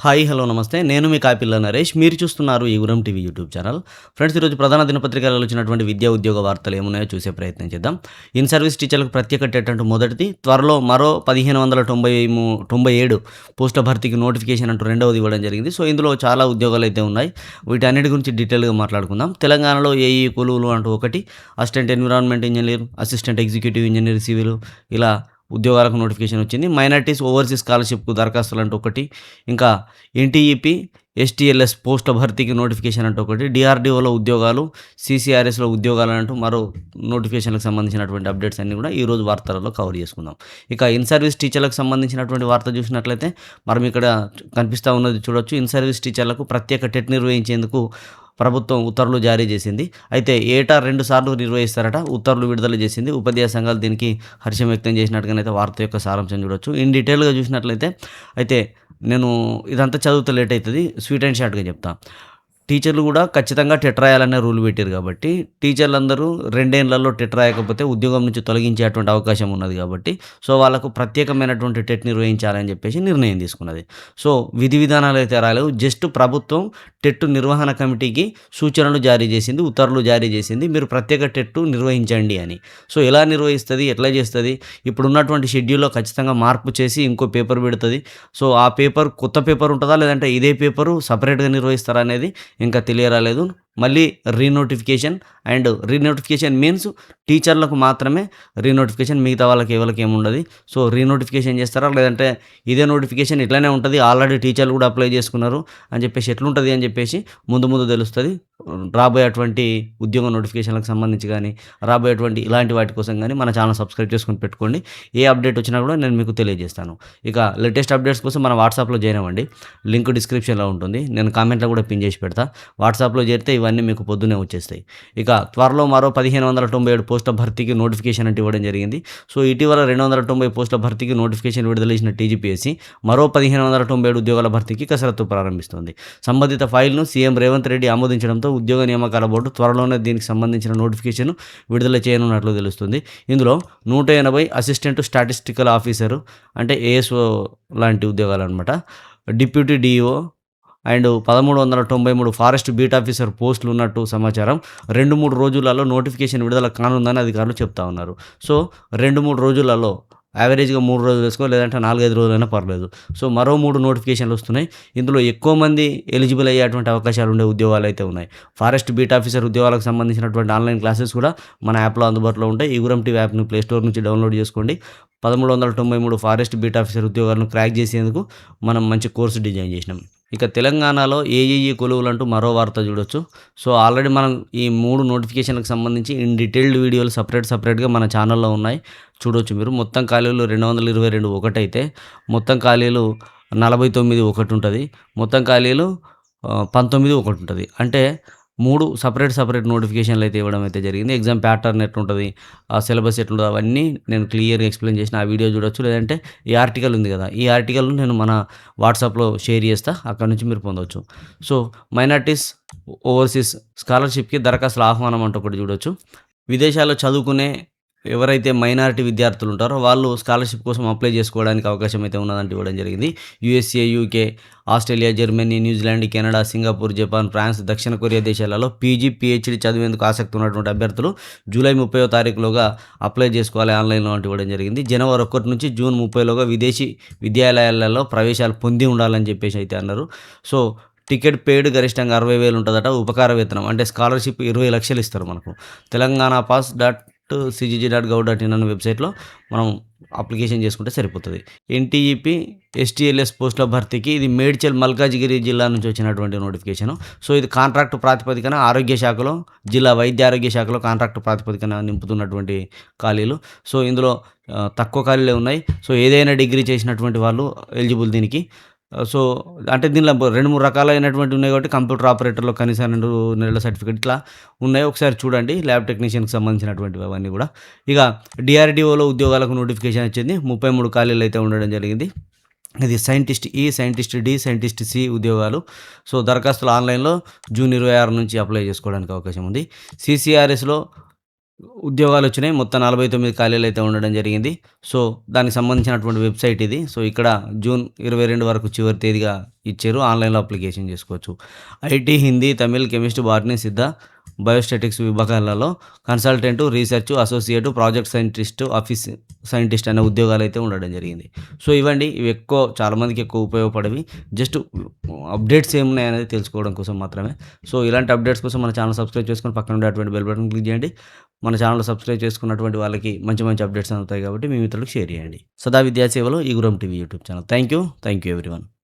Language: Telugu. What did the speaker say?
హాయ్! హలో! నమస్తే. నేను మీ కాపిల్ల నరేష్. మీరు చూస్తున్నారు యుగురం టీవీ యూట్యూబ్ ఛానల్. ఫ్రెండ్స్, ఈరోజు ప్రధాన దినపత్రికలలో వచ్చినటువంటి విద్యా, ఉద్యోగ వార్తలు ఏమున్నాయో చూసే ప్రయత్నం చేద్దాం. ఇన్ సర్వీస్ టీచర్లకు ప్రత్యేక టెట్ అంటూ మొదటిది, త్వరలో మరో 1597 పోస్టుల భర్తీకి నోటిఫికేషన్ అంటూ రెండవది ఇవ్వడం జరిగింది. సో, ఇందులో చాలా ఉద్యోగాలైతే ఉన్నాయి. వీటన్నిటి గురించి డీటెయిల్‌గా మాట్లాడుకుందాం. తెలంగాణలో ఏఈ కొలువులు అంటూ ఒకటి, assistant environment engineer, assistant executive engineer civil, ఇలా ఉద్యోగాలకు నోటిఫికేషన్ వచ్చింది. మైనారిటీస్ ఓవర్సీస్ స్కాలర్‌షిప్‌కు దరఖాస్తులు అంటూ ఒకటి, ఇంకా ఎన్టీఈపీ, ఎస్టీఎల్ఎస్ పోస్టుల భర్తీకి నోటిఫికేషన్ అంటూ ఒకటి, డీఆర్డీఓలో ఉద్యోగాలు, సీసీఆర్ఎస్‌లో ఉద్యోగాలు అంటూ మరో నోటిఫికేషన్‌లకు సంబంధించినటువంటి అప్డేట్స్ అన్నీ కూడా ఈరోజు వార్తలలో కవర్ చేసుకుందాం. ఇక ఇన్ సర్వీస్ టీచర్లకు సంబంధించినటువంటి వార్త చూసినట్లయితే మనం ఇక్కడ కనిపిస్తా ఉన్నది చూడొచ్చు. ఇన్ సర్వీస్ టీచర్లకు ప్రత్యేక టెట్ నిర్వహించేందుకు ప్రభుత్వం ఉత్తర్వులు జారీ చేసింది. అయితే ఏటా 2 సార్లు నిర్వహిస్తారట. ఉత్తర్వులు విడుదల చేసింది. ఉపాధ్యాయ సంఘాలు దీనికి హర్షం వ్యక్తం చేసినట్టుగానైతే వార్త యొక్క సారాంశం చూడొచ్చు. ఇన్ డీటెయిల్‌గా చూసినట్లయితే అయితే నేను ఇదంతా చదివితే లేట్ అయితది. స్వీట్ అండ్ షార్ట్‌గా చెప్తా. టీచర్లు కూడా ఖచ్చితంగా టెట్ రాయాలనే రూల్ పెట్టారు కాబట్టి, టీచర్లందరూ 2 ఏళ్లలో టెట్ రాయకపోతే ఉద్యోగం నుంచి తొలగించేటువంటి అవకాశం ఉన్నది కాబట్టి, సో, వాళ్ళకు ప్రత్యేకమైనటువంటి టెట్ నిర్వహించాలని చెప్పేసి నిర్ణయం తీసుకున్నది. సో, విధి విధానాలు అయితే రాలేవు. జస్ట్ ప్రభుత్వం టెట్ నిర్వహణ కమిటీకి సూచనలు జారీ చేసింది, ఉత్తర్వులు జారీ చేసింది. మీరు ప్రత్యేక టెట్ నిర్వహించండి అని. సో, ఎలా నిర్వహిస్తది? ఎట్లా చేస్తది? ఇప్పుడున్నటువంటి షెడ్యూల్‌లో ఖచ్చితంగా మార్పు చేసి ఇంకో పేపర్ పెడుతది. సో, ఆ పేపర్ కొత్త పేపర్ ఉంటదా? లేదంటే ఇదే పేపరు సెపరేట్‌గా నిర్వహిస్తారా అనేది ఇంకా తెలియరాలేదు. మళ్ళీ రీనోటిఫికేషన్ రీనోటిఫికేషన్ మీన్స్ టీచర్లకు మాత్రమే రీనోటిఫికేషన్, మిగతా వాళ్ళకి ఎవరికి ఏముండదు. సో, రీనోటిఫికేషన్ చేస్తారా? లేదంటే ఇదే నోటిఫికేషన్ ఇట్లనే ఉంటది, ఆల్రెడీ టీచర్లు కూడా అప్లై చేసుకున్నారు అని చెప్పేసి ఎట్లుంటది అని చెప్పేసి ముందు ముందు తెలుస్తది. రాబోయేటువంటి ఉద్యోగ నోటిఫికేషన్లకు సంబంధించి కానీ, రాబోయేటువంటి ఇలాంటి వాటి కోసం కానీ మన ఛానల్ సబ్స్క్రైబ్ చేసుకొని పెట్టుకోండి. ఏ అప్డేట్ వచ్చినా కూడా నేను మీకు తెలియజేస్తాను. ఇక లేటెస్ట్ అప్డేట్స్ కోసం మన వాట్సాప్‌లో జాయిన్ అవ్వండి. లింక్ డిస్క్రిప్షన్‌లో ఉంటుంది. నేను కామెంట్‌లో కూడా పిన్ చేసి పెడతా. వాట్సాప్‌లో చేరితే ఇవన్నీ మీకు పొద్దున్నే వచ్చేస్తాయి. ఇక త్వరలో మరో 1597 పోస్టుల భర్తీకి నోటిఫికేషన్ అంటే ఇవ్వడం జరిగింది. సో, ఇటీవల 290 పోస్టుల భర్తీకి నోటిఫికేషన్ విడుదల చేసిన టీజీపీఎస్సీ మరో 1597 ఉద్యోగాల భర్తీకి కసరత్తు ప్రారంభిస్తోంది. సంబంధిత ఫైల్‌ను సీఎం రేవంత్ రెడ్డి ఆమోదించడంతో ఉద్యోగ నియామకాల బోర్డు త్వరలోనే దీనికి సంబంధించిన నోటిఫికేషన్ విడుదల చేయనున్నట్లు తెలుస్తుంది. ఇందులో 180 అసిస్టెంట్ స్టాటిస్టికల్ ఆఫీసరు అంటే ఏఎస్ఓ లాంటి ఉద్యోగాలన్నమాట. Deputy DEO and 1393 forest beat officer పోస్టులు ఉన్నట్టు సమాచారం. 2-3 రోజులలో నోటిఫికేషన్ విడుదల కానుందని అధికారులు చెప్తా ఉన్నారు. సో, 2-3 రోజులలో యావరేజ్‌గా 3 రోజులు వేసుకో, లేదంటే 4-5 రోజులైనా పర్లేదు. సో, మరో 3 నోటిఫికేషన్లు వస్తున్నాయి. ఇందులో ఎక్కువ మంది ఎలిజిబుల్ అయ్యేటువంటి అవకాశాలు ఉండే ఉద్యోగాలు అయితే ఉన్నాయి. ఫారెస్ట్ బీట్ ఆఫీసర్ ఉద్యోగాలకు సంబంధించినటువంటి ఆన్లైన్ క్లాసెస్ కూడా మన యాప్‌లో అందుబాటులో ఉంటాయి. యుగురం టీవీ యాప్‌ని ప్లే స్టోర్ నుంచి డౌన్లోడ్ చేసుకోండి. 1393 ఫారెస్ట్ బీట్ ఆఫీసర్ ఉద్యోగాలను క్రాక్ చేసేందుకు మనం మంచి కోర్సు డిజైన్ చేసినాం. ఇక తెలంగాణలో ఏఈఈ కొలువులంటూ మరో వార్త చూడొచ్చు. సో, ఆల్రెడీ మనం ఈ 3 నోటిఫికేషన్‌లకు సంబంధించి ఇన్ డీటెయిల్డ్ వీడియోలు సెపరేట్‌గా మన ఛానల్‌లో ఉన్నాయి. చూడొచ్చు మీరు. మొత్తం ఖాళీలు 222 ఒకటైతే, మొత్తం ఖాళీలు 49 ఒకటుంటది. మొత్తం ఖాళీలు 19 ఒకటుంటది. అంటే 3 సెపరేట్ నోటిఫికేషన్లు అయితే ఇవ్వడం అయితే జరిగింది. ఎగ్జామ్ ప్యాటర్న్ ఎట్లుంటది, ఆ సిలబస్ ఎట్లుంటదో అవన్నీ నేను క్లియర్‌గా ఎక్స్‌ప్లెయిన్ చేసిన. ఆ వీడియో చూడొచ్చు. లేదంటే ఈ ఆర్టికల్ ఉంది కదా, ఈ ఆర్టికల్‌ను నేను మన వాట్సాప్‌లో షేర్ చేస్తా. అక్కడి నుంచి మీరు పొందొచ్చు. సో, మైనారిటీస్ ఓవర్సీస్ స్కాలర్‌షిప్‌కి దరఖాస్తుల ఆహ్వానం అంటూ ఒకటి చూడొచ్చు. విదేశాల్లో చదువుకునే ఎవరైతే మైనారిటీ విద్యార్థులు ఉంటారో వాళ్ళు స్కాలర్‌షిప్ కోసం అప్లై చేసుకోవడానికి అవకాశం అయితే ఉన్నదంటూ ఇవ్వడం జరిగింది. USA, UK, Australia, Germany, New Zealand, Canada, Singapore, Japan, France, దక్షిణ కొరియా దేశాలలో పీజీ, పీహెచ్‌డీ చదివేందుకు ఆసక్తి ఉన్నటువంటి అభ్యర్థులు జూలై 30వ తారీఖులోగా అప్లై చేసుకోవాలి ఆన్‌లైన్‌లో అంటూ ఇవ్వడం జరిగింది. జనవరి 1 నుంచి జూన్ 30లోగా విదేశీ విద్యాలయాలలో ప్రవేశాలు పొంది ఉండాలని చెప్పేసి అయితే అన్నారు. సో, టికెట్ పెయిడ్ గరిష్టంగా 60,000 ఉంటదట. ఉపకార వేతనం అంటే స్కాలర్‌షిప్ 20 లక్షలు ఇస్తారు మనకు. తెలంగాణ పాస్ .cgg.gov.in అనే వెబ్‌సైట్‌లో మనం అప్లికేషన్ చేసుకుంటే సరిపోతది. ఎన్టీఈపీ, ఎస్టీఎల్ఎస్ పోస్టుల భర్తీకి ఇది మేడ్చల్, మల్కాజిగిరి జిల్లా నుంచి వచ్చినటువంటి నోటిఫికేషను. సో, ఇది కాంట్రాక్ట్ ప్రాతిపదికన ఆరోగ్య శాఖలో, జిల్లా వైద్య ఆరోగ్య శాఖలో కాంట్రాక్ట్ ప్రాతిపదికన నింపుతున్నటువంటి ఖాళీలు. సో, ఇందులో తక్కువ ఖాళీలే ఉన్నాయి. సో, ఏదైనా డిగ్రీ చేసినటువంటి వాళ్ళు ఎలిజిబుల్ దీనికి. సో, అంటే దీనిలో 2, 3 రకాలైనటువంటివి ఉన్నాయి కాబట్టి కంప్యూటర్ ఆపరేటర్‌లో కనీసం 2 నెలల సర్టిఫికేట్ ఇట్లా ఉన్నాయి. ఒకసారి చూడండి ల్యాబ్ టెక్నీషియన్‌కి సంబంధించినటువంటివి అవన్నీ కూడా. ఇక డీఆర్‌డీఓలో ఉద్యోగాలకు నోటిఫికేషన్ వచ్చింది. 33 ఖాళీలు అయితే ఉండడం జరిగింది. ఇది సైంటిస్ట్ ఈ, సైంటిస్ట్ డి, సైంటిస్ట్ సి ఉద్యోగాలు. సో, దరఖాస్తులు ఆన్‌లైన్‌లో జూన్ 26 నుంచి అప్లై చేసుకోవడానికి అవకాశం ఉంది. సీసీఆర్ఎస్‌లో ఉద్యోగాలొచ్చినాయి. మొత్తం 49 ఖాళీలయితే ఉండడం జరిగింది. సో, దానికి సంబంధించినటువంటి వెబ్‌సైట్ ఇది. సో, ఇక్కడ జూన్ 22 వరకు చివరి తేదీగా ఇచ్చారు. ఆన్‌లైన్‌లో అప్లికేషన్ చేసుకోవచ్చు. IT, Hindi, Tamil, chemistry, botany, సిద్ధ, బయోస్టాటిక్స్ విభాగాలలో consultant, research associate, project scientist, office scientist అనే ఉద్యోగాలైతే ఉండడం జరిగింది. సో, ఇవండి ఇవి చాలామందికి ఎక్కువ ఉపయోగపడేవి. జస్ట్ అప్డేట్స్ ఏమున్నాయనేది తెలుసుకోవడం కోసం మాత్రమే. సో, ఇలాంటి అప్డేట్స్ కోసం మన ఛానెల్ సబ్స్క్రైబ్ చేసుకొని పక్కన ఉండేటువంటి బెల్ బటన్ క్లిక్ చేయండి. మన ఛానెల్ సబ్స్క్రైబ్ చేసుకున్నటువంటి వాళ్ళకి మంచి మంచి అప్డేట్స్ అందుతాయి కాబట్టి మీ మిత్రులకు షేర్ చేయండి. సదా విద్యా సేవలో ఈ Guram TV YouTube channel. Thank you everyone.